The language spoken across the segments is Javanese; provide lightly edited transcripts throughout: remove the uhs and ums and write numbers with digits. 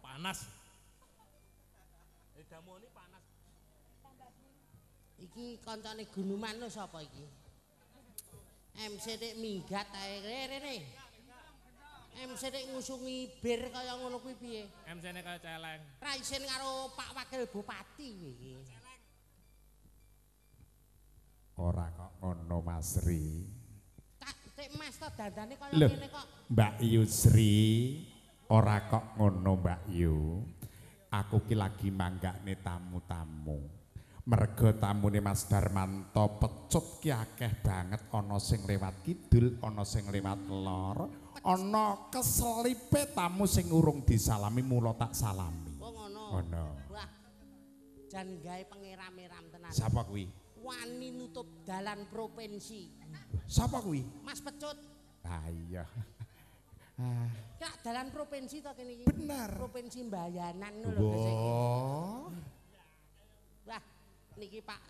Panas. Damone panas. Iki kancane Gunuman lho sapa iki? MC nek minggat ae rene. MC nek ngusungi bir kaya ngono kuwi piye? MC-ne kaya celeng. Ra isin karo Pak Wakil Bupati iki. Ora kok ngono Mas Ri. Cek Mas to dandane kaya Loh, ngene kok. Mbak Yusri, ora kok ngono Mbak Yu. Aku ki lagi manggakne tamu-tamu. Merga tamune Mas Darmanto pecut ki akeh banget, ana sing lewat kidul, ana sing lewat lor, ana keselipe tamu sing urung disalami mula tak salami. Oh ngono. Ngono. Wah. Jan gawe pengeram-eram tenan. Sapa kuwi? Wani nutup dalan provinsi. Sapa kuwi? Mas Pecut. Ah iya. Kak dalan provinsi to kene iki. Bener. Provinsi Mbayanan lho lho. Wah, niki Pak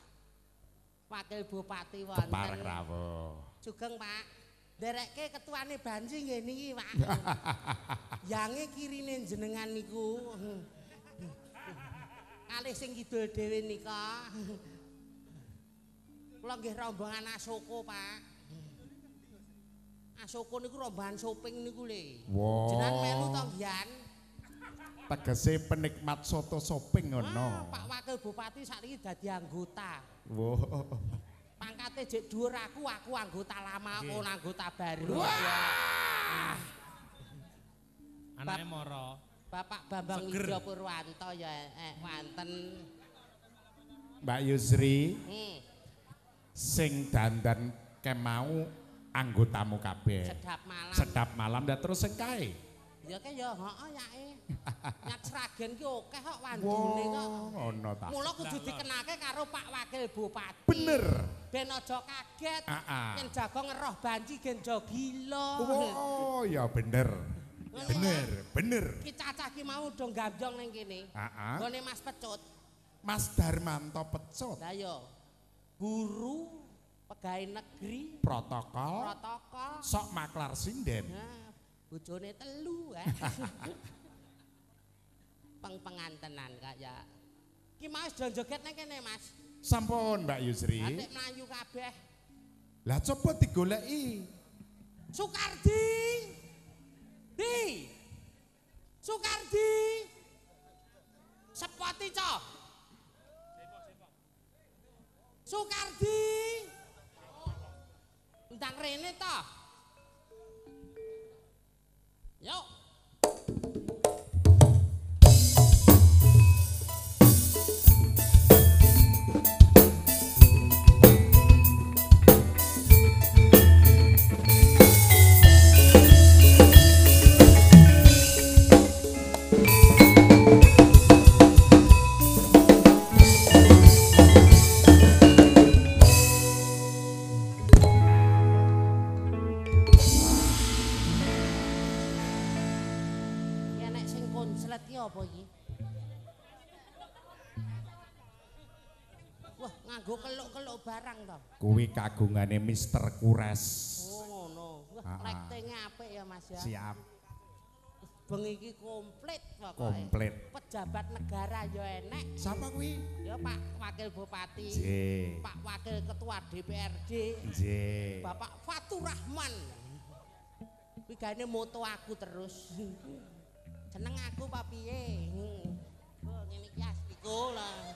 Wakil Bupati wonten. Kepareng rawuh. Sugeng Pak. Nderekke ketuane Bansi nggih niki Pak. Yange kirine jenengan niku. Kalih sing kidul dhewe nika. Kula nggih rombongan Asoko, Pak. Asoko niku rombongan shopping niku lho. Wow. Jenengan melu to Gian? Tegese penikmat soto shopping ngono. Pak Wakil Bupati sakniki dadi anggota. Wow. Pangkate jek dhuwur aku anggota lama, kon anggota baru. Wah. Anake moro. Bapak Bambang Widya Purwanto ya wonten. Mbak Yusri. Sing Sing dandan kemau anggotamu kabeh. sedap malam. Sedap malam dan terus sing kae. Ya ke ya heeh yake. Nyak Sragen ki akeh kok wandune kok. Ngono ta. Mula kudu dikenake karo Pak Wakil Bupati. Bener. Ben aja kaget. Heeh. Yen jago ngeroh banci genjo gila. Oh ya bener. Bener. Ki cacah ki mau do gandong ning kene. Heeh. Gone Mas Pecut. Mas Darmanto Pecut. Lah ya. Guru pegawai negeri Protokol. Sok maklar sinden. Nah, bojone telu pengantenan kaya. Ki Mas do joget nang kene Mas. Sampun Mbak Yusri. Atik mlayu kabeh. Lah coba digoleki. Sukardi. Sukardi. Sepoti cok. Sukardi. Ndang rene to. Yuk. Apa iki? Wah, nganggo keluk-keluk barang to. Kuwi kagungane Mister Kures. Oh, ngono. Wah, lighting-e apik ya, Mas ya. Siap. Bengi iki komplit pokoke. Komplit. Pejabat negara ya enek. Siapa kuwi? Ya Pak Wakil Bupati. Nggih. Pak Wakil Ketua DPRD. Nggih. Bapak Fatur Rahman. Kuwi gaene moto aku terus. Seneng aku Pak piye? Oh ngene iki astiku lah.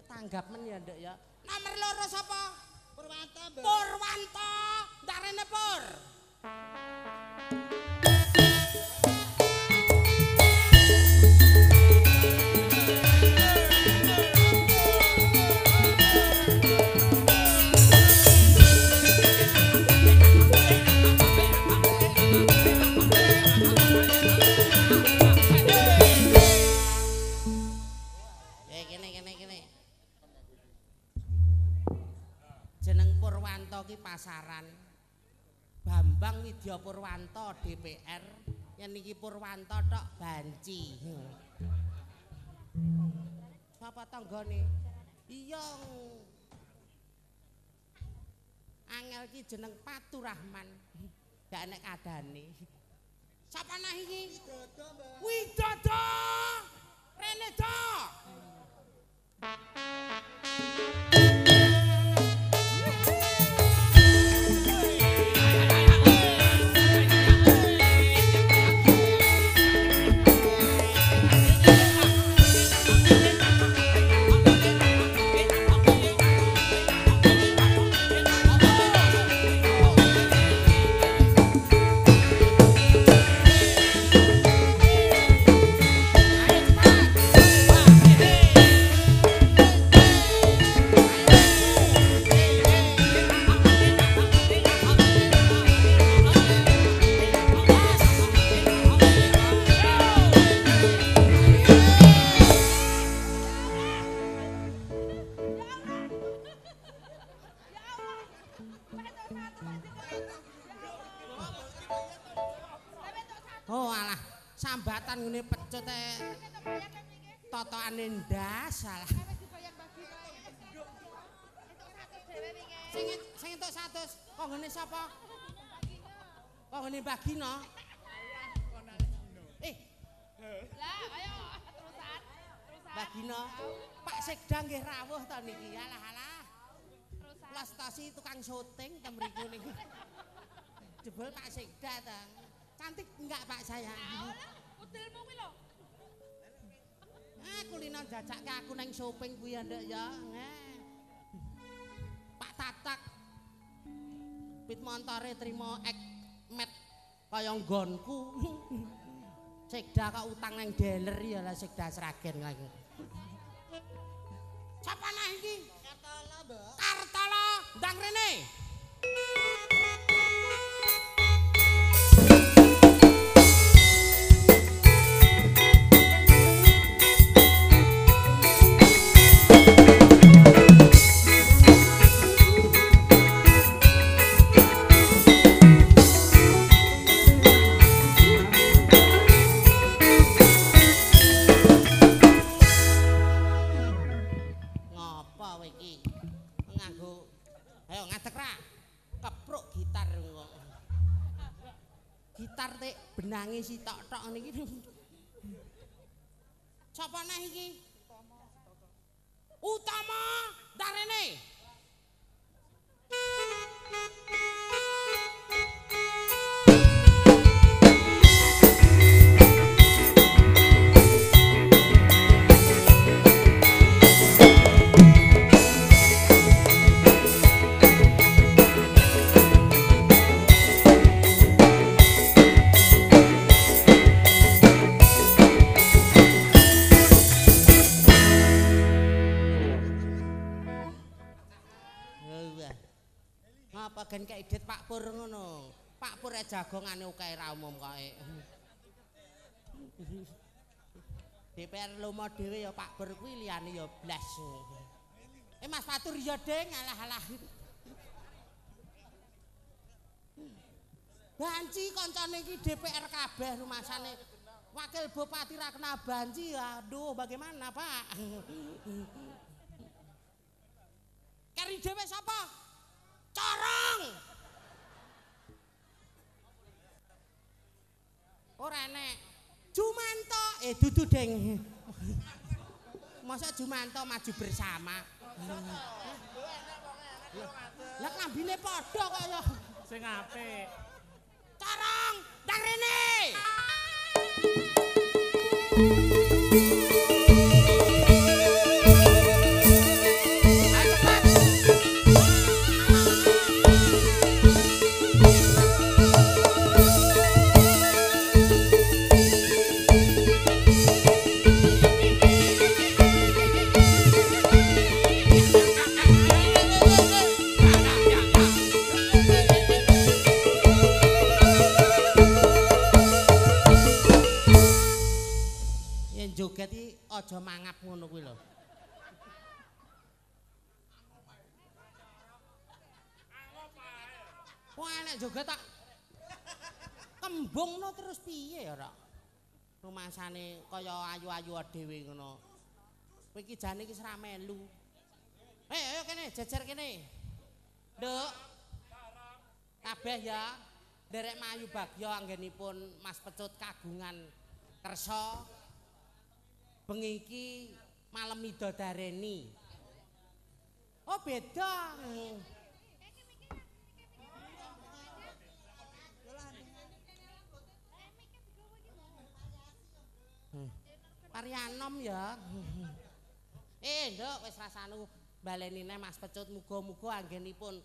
Tanggap men ya Nduk ya. Nomor loro sapa? Purwanto, Mbak. Purwanto. Ndak rene Pur. Jeneng Purwanto ki pasaran. Bambang Widya Purwanto DPR, yen iki Purwanto tok banci. sapa tanggane? Iya. Angel ki jeneng Faturrahman. Gak enek kadane. Sapa nah iki? Widodo, Mbak. Widodo. Rene to. Oh alah, sambatan ngene pecut totokane ndas alah. Sing entuk 100, kok ngene sapa? Kok ngene Bagina? Lah, ayo terusan. Bagina, Pak Sekda nggih rawuh to niki. Alah. Plastasi tukang syuting ta mriku niki. Jebul Pak Sekda ta. Cantik enggak Pak saya? Utilmu kuwi lho. Kulino jajakke aku nang shopping kuwi ya nduk ya. Pak Tatak. Pit montore trimo ek met kaya nggonku. Sekda kok utang nang dealer ya lah Sekda Sragen lagi. Sapa nah iki? Kartala, Mbak. Kartala, ndang rene. Benange si tok-tok niki. Sapa neh iki? Utama. Ndak rene. Gen kek idit Pak Pur ngono. Pak Pur jagongane akeh ra umum kae. DPR lomo dhewe ya Pak Pur kuwi liyane ya blas. Mas Fatur ya ding alah-alah. Banci kancane iki DPR kabeh rumasane. Wakil Bupati ra kena banci. Aduh, bagaimana, Pak? Kari dhewe sapa? Corong. Ora enek. Jumanto, dudu deng. Masa Jumanto maju bersama. Lah klambine padha kaya. Sing apik. Corong, ndang rene. Joget iki aja mangap ngono kuwi lho. Wah nek joget tak kembungno terus piye ora? Rumasane kaya ayu-ayu dhewe ngono. Kowe iki jane iki ora melu. Ayo kene jejer kene. Nduk. Kabeh ya. Derek Mayu Bagyo anggenipun Mas Pecut kagungan kersa. Bengi iki malam midodareni. Oh beda. Parianom ya. Nduk wis rasanu balenine Mas Pecut muga-muga anggenipun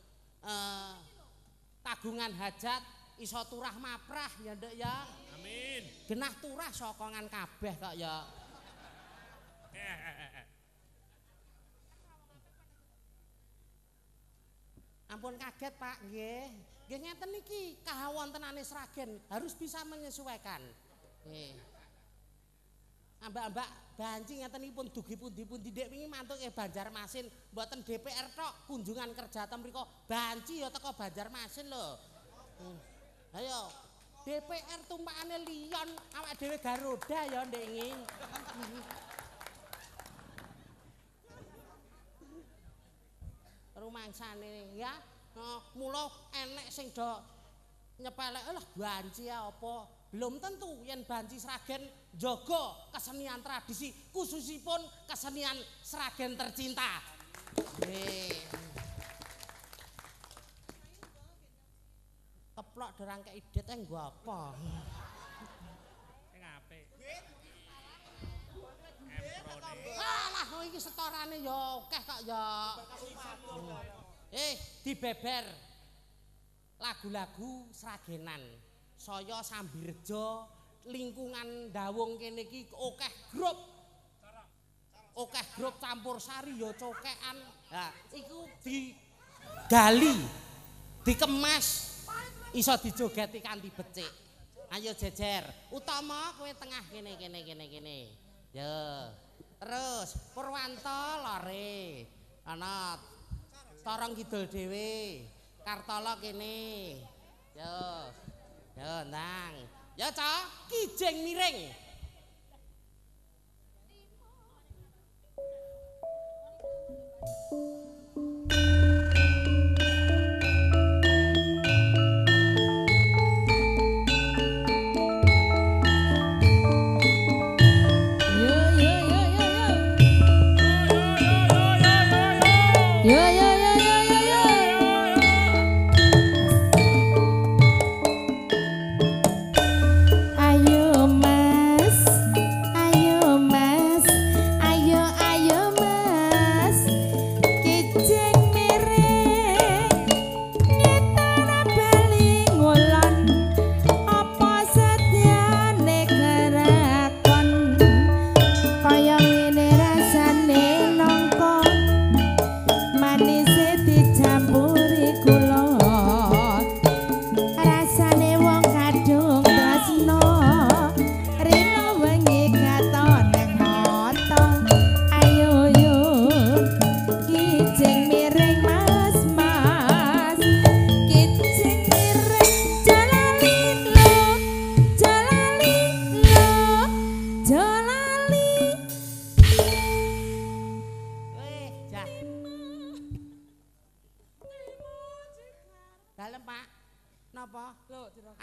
kagungan hajat iso turah maprah ya Nduk ya. Amin. Genah turah sokongan kabeh kok ya. Ampun kaget Pak nggih. Nggih ngeten niki kahawontenane Sragen harus bisa menyesuaikan. Nggih. Ambak-ambak banci ngatenipun dugi pundi-pundi dek wingi mantuk Banjarmasin mboten DPR tok kunjungan kerja ten mriko banci ya teko Banjarmasin lho. Ayo DPR tumpakane Lyon awak dhewe Garuda ya ndek ngi. Rumangsane ya. Mula enek sing do nyepelek lah banci apa. Belum tentu yen banci Sragen jaga kesenian tradisi khususipun kesenian Sragen tercinta. Keplok derang kei det nggo apa? Sing apik. Alah iki setorane ya akeh kok ya. Dibeber lagu-lagu Sragenan. Saya Sambirejo lingkungan Dawung kene iki akeh grup. Akeh grup campur sari ya cokekan. Ha, iku digali, dikemas iso dijogeti kanthi becik. Ayo jejer, utama kowe tengah kene. Yo. Terus Purwanto lore. Ana Torong Kidul dhewe. Kartolo kene. Yo. Yo nang. Ya Cak, kijing miring.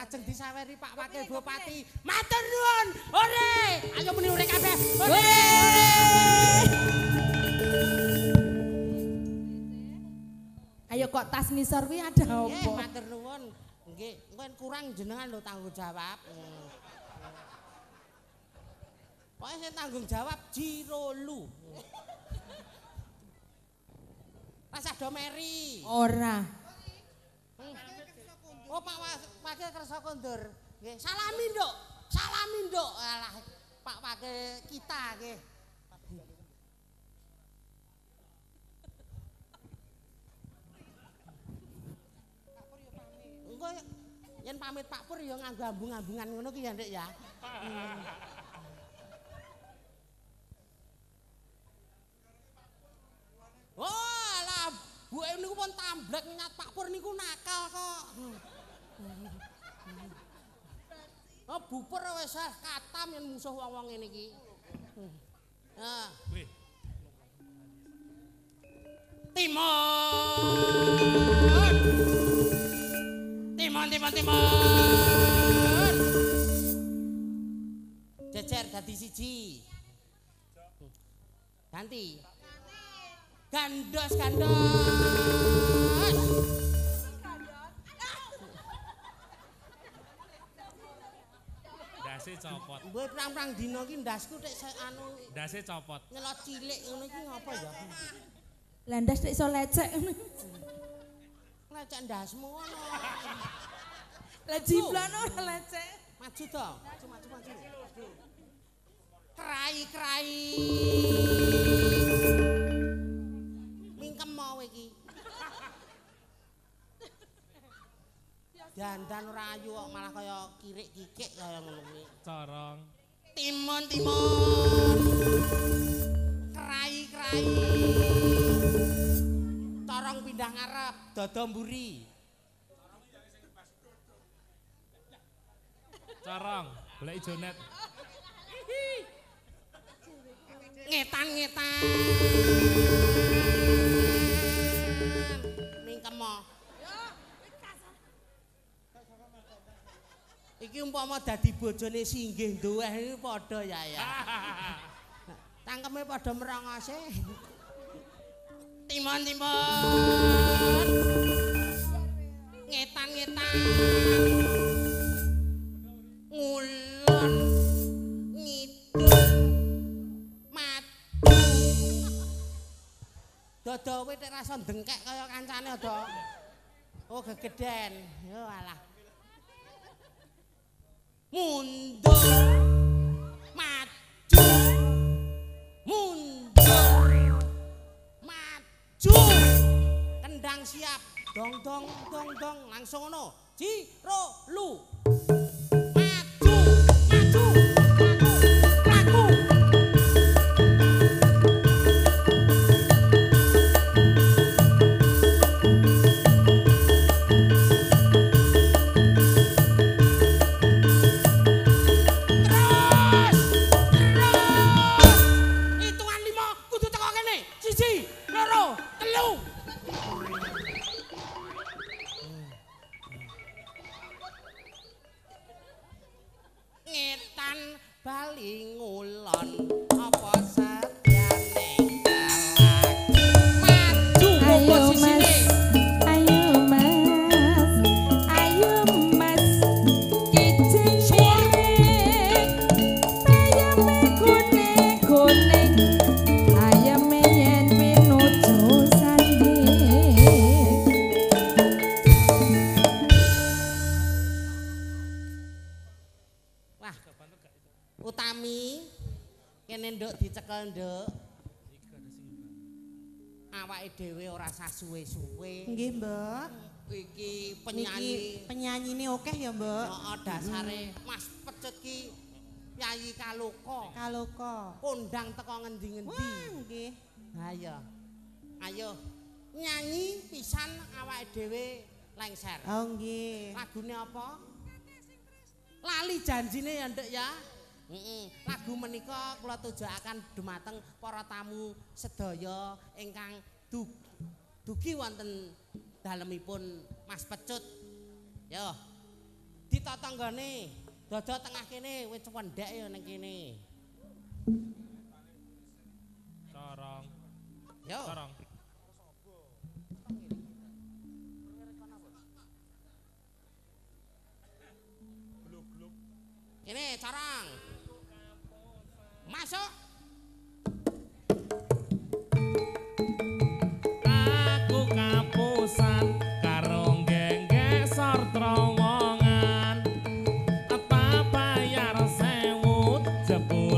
Ajeng disaweri Pak Wakil Bupati. Matur nuwun. Ore, ayo muni ore kabeh. Ore. Ayo kok tas ngisor kuwi ada apa? Nggih, matur nuwun. Nggih, engko kurang jenengan lho tanggung jawab. Pokoke sing tanggung jawab Jirolu. Rasa do meri. Ora. Oh Pak Wakil kersa kondur. Nggih, salami nduk. Salami nduk. Alah Pak Wakil kita nggih. Engko yen pamit Pak Pur ya nganggo ambung-ambungan ngono ki ya Nduk ya. Oh, alah buke niku pun tamblek nyat Pak Pur niku nakal kok. Oh, bupur wis katam yen musuh wong-wong ngene iki. Nah. Wih, Timun. Timun. Jejer dadi siji. Ganti. Gandos. Dase copot. Gue prang-prang dino ki ndasku tek anu Dase copot. nyelot cilik ngono iki ngapa ya? Landas nek iso lecek ngono. Lecek ndasmu ngono. Lah jiblan ora lecek. Maju to. Maju. Krai. Mingkem mau iki. Dandan ora ayu kok malah kaya kirik-kikik kaya ngono kuwi. Corong. Timun. Krai. Corong pindah ngarep, dodo mburi. Corong. Golek ijonet. Ngetan. Mingkem mo. Iki umpama dadi bojone Singgih Duweh iki padha ya. Tangkeme padha merongose. Timun. Ngetan. Ngulon. Ngidul. Madu. Dodo kowe tek rasa ndengkek kaya kancane do. Oh gegeden. Yo alah. Mundur. Maju. Kendang siap. Dong langsung ngono. Jiro lu. Maju. Laku. Hitungan 5 kudu teko kene. 1, 2, 3. Ngetan bali ngulon apa satyane galak maju posisine. Ayo mas, kijing ayame kuning, ayame yen pinuju sanding. Wah, Utami kene nduk dicekel nduk. Awake dhewe ora sah suwe-suwe. Nggih, Mbak. Iki Niki penyanyine akeh ya, Mbak. Heeh, dasare Mas Pecut ki Yayi Kaloka. Kondang teko ngendi-ngendi. Wah, nggih. Ayo nyanyi pisan awake dhewe lengser. Oh, nggih. Lagune apa? Lali janjine ya nduk ya. Lagu menika kula tujuaken dumateng para tamu sedaya ingkang dugi wonten dalemipun Mas Pecut. Yo. Ditatanggane dodo tengah kene wis cendhek ya ning kene. Corong. Yo. Corong. Kene carang. Masuk. Aku kapusan karo nggesor terowongan. Apa bayar 1000 jebul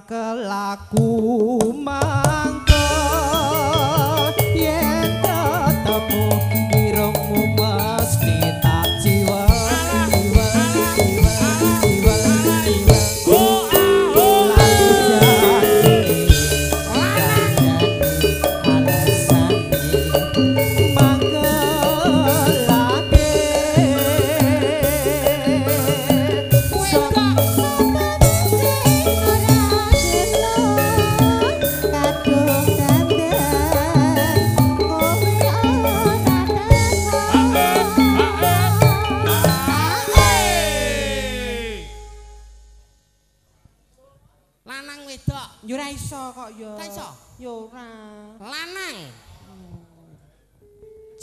mangkel aku mangkel yen ketemu irungmu mesti tak jiwa Lanang wedok. yo ora iso kok yo. Ora iso? Yo ora. Lanang.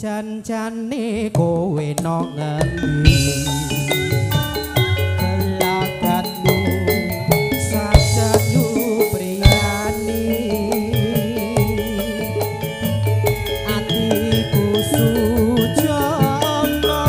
Jan-jane kowe nang ngendi? Gelagatmu sajayu priyani. Atiku sujono.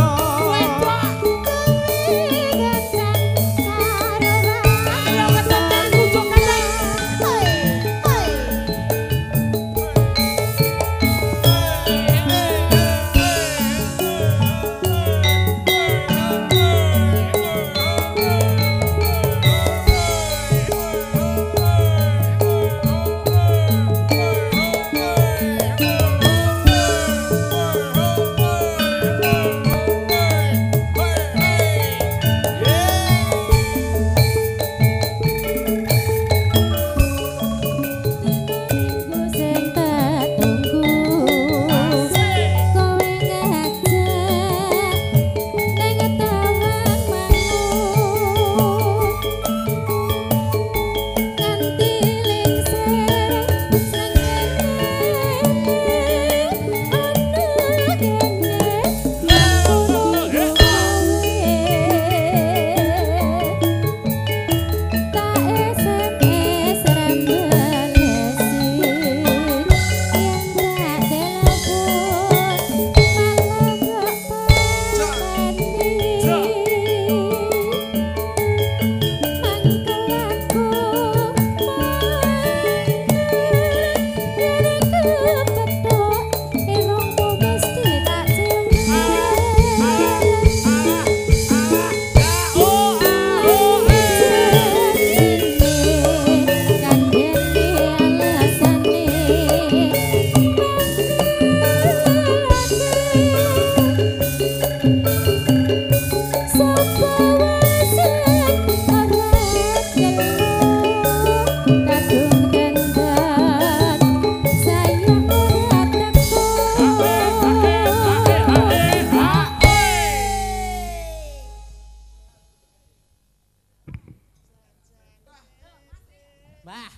Mbah.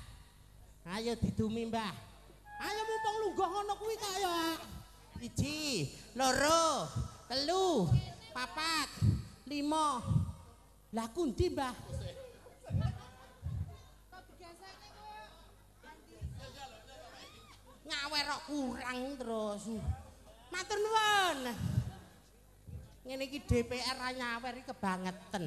Ayo didumi, Mbah. Ayo mumpung lungguh ngono kuwi kaya 1, 2, 3, 4, 5. Lah kundi, Mbah? Nyawer kok kurang terus. Matur nuwun. Ngene iki DPR ra nyawer iki kebangetan.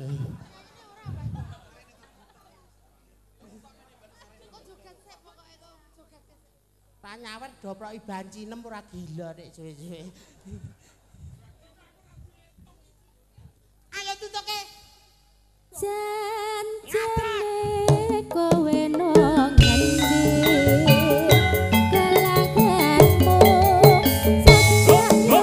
Pak nyawer doproki banci 6 ora gila nek suwe-suwe. Ayo tutuke. Jan-jane kowe nang ngendi? Gelagatmu sajayu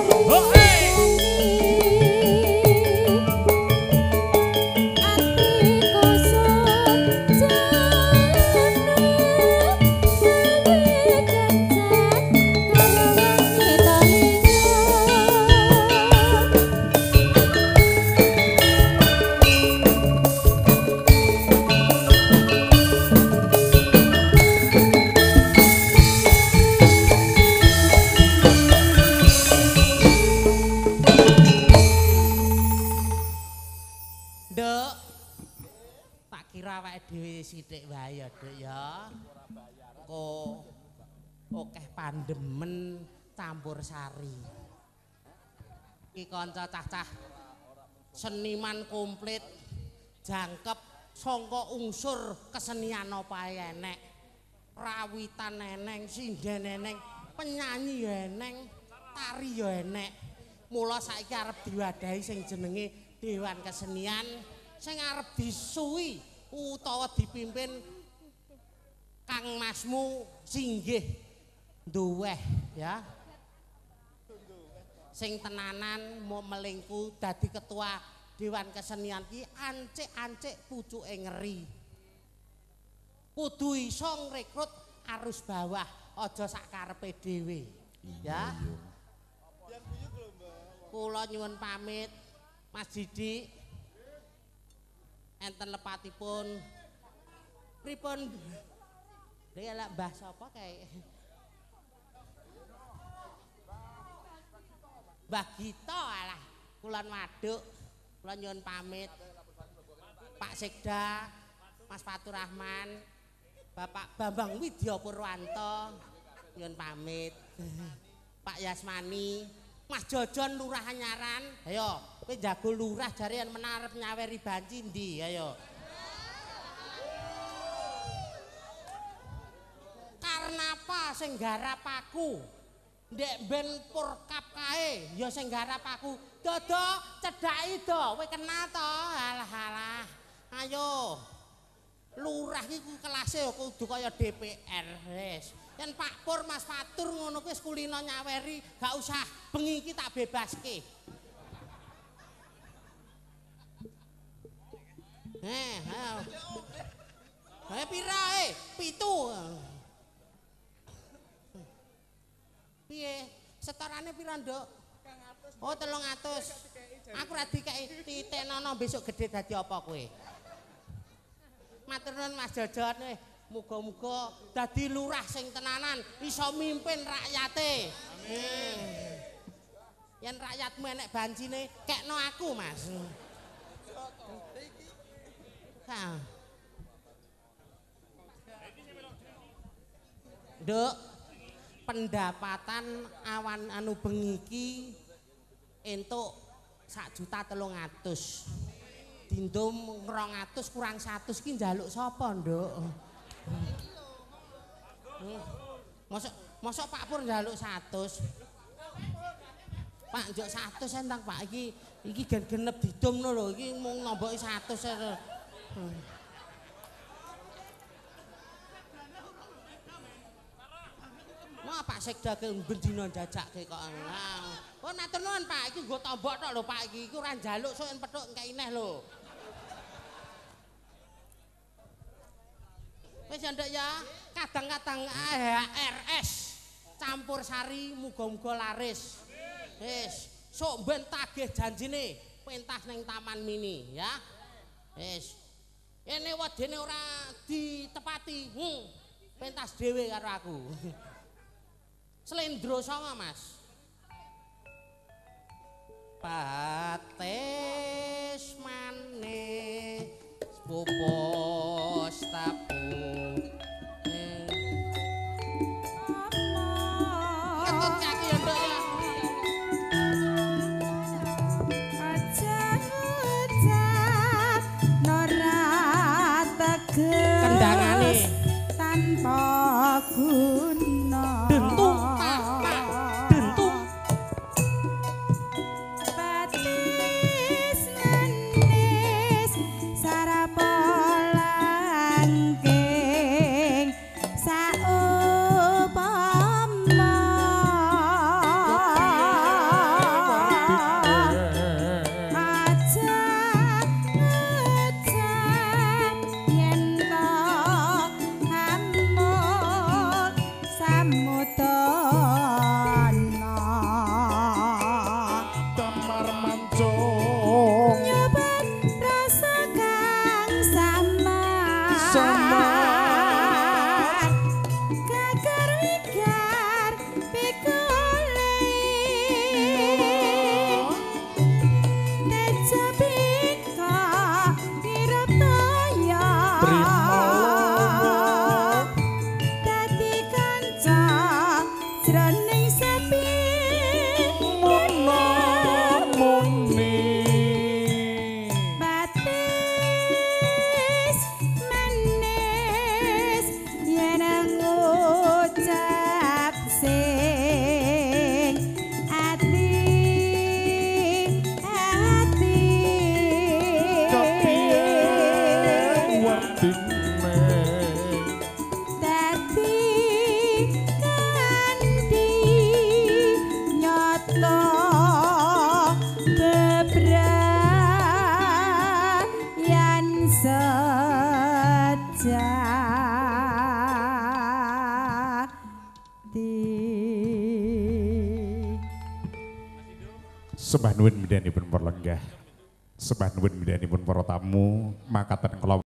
dhewe sithik wae ya, Dik ya. Kok akeh pandemen campur sari. Iki kanca cah-cah seniman komplit, jangkep, sangka unsur kesenian apa enek. Rawitan eneng, sinden eneng, penyanyi eneng, tari ya enek. Mula saiki arep diwadahi sing jenenge Dewan Kesenian sing arep disuwi utawa dipimpin Kang Masmu Singgih Duweh ya. Sing tenanan mau melingku dadi ketua Dewan Kesenian ki ancik-ancik pucuke ngeri. Kudu iso ngrekrut arus bawah, aja sak karepe dhewe. Ya. Kula nyuwun pamit Mas Didi. Enten lepatipun pripun? Dia lak mbah sapa kae? Mbah Gita alah, Kulon Waduk. Kula nyuwun pamit. Pak Sekda, Mas Faturrahman, Bapak Bambang Widya Purwanto nyuwun pamit. Pak Yasmani, Mas Jojon Lurah Anyaran. Ayo, kowe jago lurah jarian menarep nyaweri banci ndi, ayo. Karena apa sing garap aku? Ndek ben Purkap kae, ya sing garap aku. Dodo cedhaki do, kowe kena to. Alah-alah. Ayo. Lurah iki kelase kudu kaya DPR wis. Yen Pak Pur Mas Fatur ngono kuwi wis kulino nyaweri, gak usah bengi iki tak bebaske. Ayo. Pira 7. Piye? Setorane pira, Nduk? Oh, 300. Aku ra dikeki titenono besok gede dadi apa kowe? Matur nuwun Mas Jojon, muga-muga dadi lurah sing tenanan, iso mimpin rakyate. Amin. Yen rakyatmu enek bancine, kekno aku, Mas. Nduk, pendapatan awan anu bengi iki entuk 1.300.000. Dindum 200 kurang 100 ki njaluk sapa, Nduk? Mosok Pak Pur njaluk 100. Pak njuk 100 entang Pak iki genep didumno lho, iki mung nomboki 100. Mau Pak Sekda ke bendina jajakke kok. Oh matur nuwun Pak, iki nggo tombok tok lho Pak iki ora njaluk sok en petuk engke neh lho. Wis nduk ya, kadang-kadang RS campur sari muga-muga laris. Wis, sok ben tagih janjine pentas ning Taman Mini ya. Wis. Ene wedene ora ditepati. Pentas dhewe karo aku. Slendro songo Mas. Pates maneh pupus tapu. Ketut kaki ya Mbak ya. Aja ngucap nora teges Kendangane tanpa guna. dentung Pak, dentung. Batis manis sarapolangking saupama aja ngucap yen to amuk samudana Damar mancung nyobat rasa kang samar Samar. gagar wigar pikule teja bika nirapaya Primala. dadi kanca adine dadi kanthi nyata bebrayan sejati. Sembah nuwun midhanipun para lenggah. Sembah nuwun midhanipun para tamu makaten kula